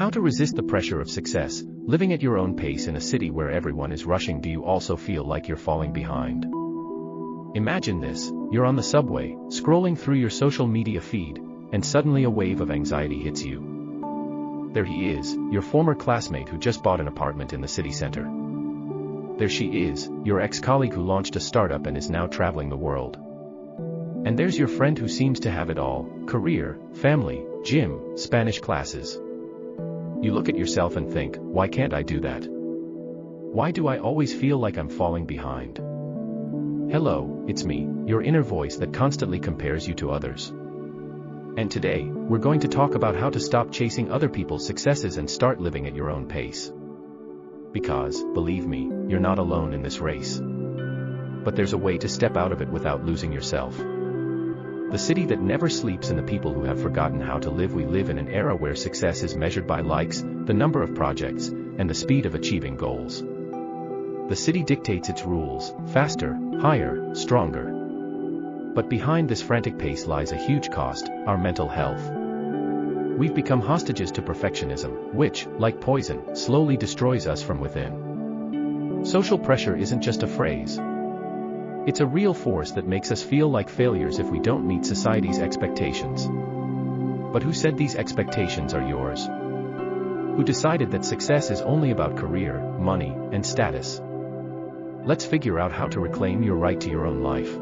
How to resist the pressure of success, living at your own pace in a city where everyone is rushing. Do you also feel like you're falling behind? Imagine this, you're on the subway, scrolling through your social media feed, and suddenly a wave of anxiety hits you. There he is, your former classmate who just bought an apartment in the city center. There she is, your ex-colleague who launched a startup and is now traveling the world. And there's your friend who seems to have it all: career, family, gym, Spanish classes. You look at yourself and think, why can't I do that? Why do I always feel like I'm falling behind? Hello, it's me, your inner voice that constantly compares you to others. And today, we're going to talk about how to stop chasing other people's successes and start living at your own pace. Because, believe me, you're not alone in this race. But there's a way to step out of it without losing yourself. The city that never sleeps and the people who have forgotten how to live. We live in an era where success is measured by likes, the number of projects, and the speed of achieving goals. The city dictates its rules: faster, higher, stronger. But behind this frantic pace lies a huge cost: our mental health. We've become hostages to perfectionism, which, like poison, slowly destroys us from within. Social pressure isn't just a phrase. It's a real force that makes us feel like failures if we don't meet society's expectations. But who said these expectations are yours? Who decided that success is only about career, money, and status? Let's figure out how to reclaim your right to your own life.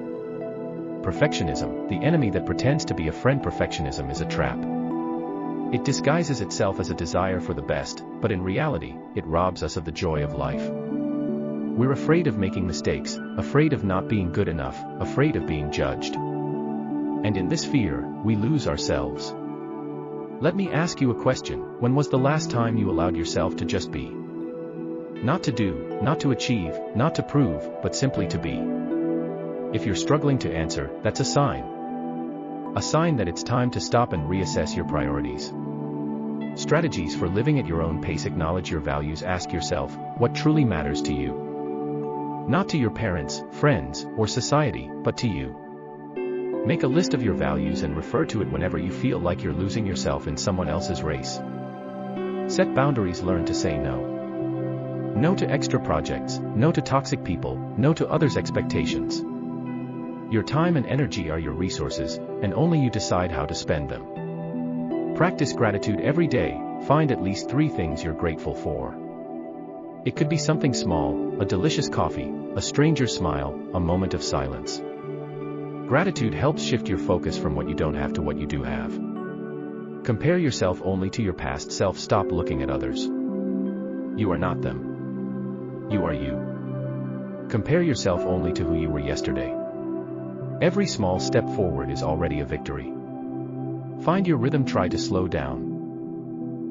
Perfectionism, the enemy that pretends to be a friend. Perfectionism is a trap. It disguises itself as a desire for the best, but in reality, it robs us of the joy of life. We're afraid of making mistakes, afraid of not being good enough, afraid of being judged. And in this fear, we lose ourselves. Let me ask you a question: when was the last time you allowed yourself to just be? Not to do, not to achieve, not to prove, but simply to be. If you're struggling to answer, that's a sign. A sign that it's time to stop and reassess your priorities. Strategies for living at your own pace. Acknowledge your values. Ask yourself, what truly matters to you? Not to your parents, friends, or society, but to you. Make a list of your values and refer to it whenever you feel like you're losing yourself in someone else's race. Set boundaries. Learn to say no. No to extra projects, no to toxic people, no to others' expectations. Your time and energy are your resources, and only you decide how to spend them. Practice gratitude every day. Find at least 3 things you're grateful for. It could be something small: a delicious coffee, a stranger's smile, a moment of silence. Gratitude helps shift your focus from what you don't have to what you do have. Compare yourself only to your past self. Stop looking at others. You are not them. You are you. Compare yourself only to who you were yesterday. Every small step forward is already a victory. Find your rhythm. Try to slow down.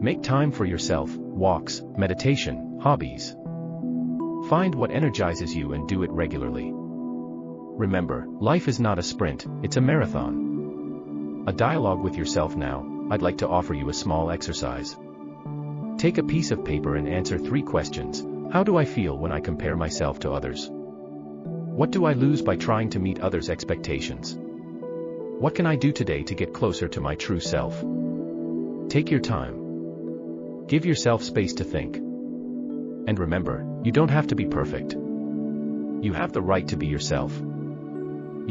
Make time for yourself: walks, meditation, hobbies. Find what energizes you and do it regularly. Remember, life is not a sprint, it's a marathon. A dialogue with yourself. Now, I'd like to offer you a small exercise. Take a piece of paper and answer 3 questions. How do I feel when I compare myself to others? What do I lose by trying to meet others' expectations? What can I do today to get closer to my true self? Take your time. Give yourself space to think. And remember, you don't have to be perfect. You have the right to be yourself.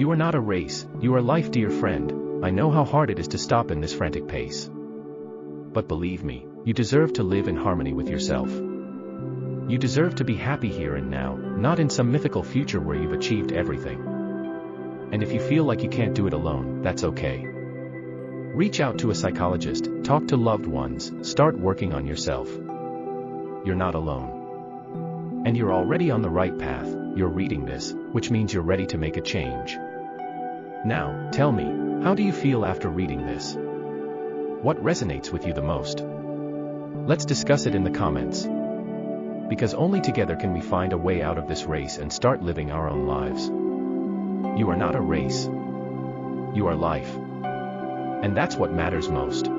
You are not a race, you are life. Dear friend, I know how hard it is to stop in this frantic pace. But believe me, you deserve to live in harmony with yourself. You deserve to be happy here and now, not in some mythical future where you've achieved everything. And if you feel like you can't do it alone, that's okay. Reach out to a psychologist, talk to loved ones, start working on yourself. You're not alone. And you're already on the right path. You're reading this, which means you're ready to make a change. Now, tell me, how do you feel after reading this? What resonates with you the most? Let's discuss it in the comments. Because only together can we find a way out of this race and start living our own lives. You are not a race. You are life. And that's what matters most.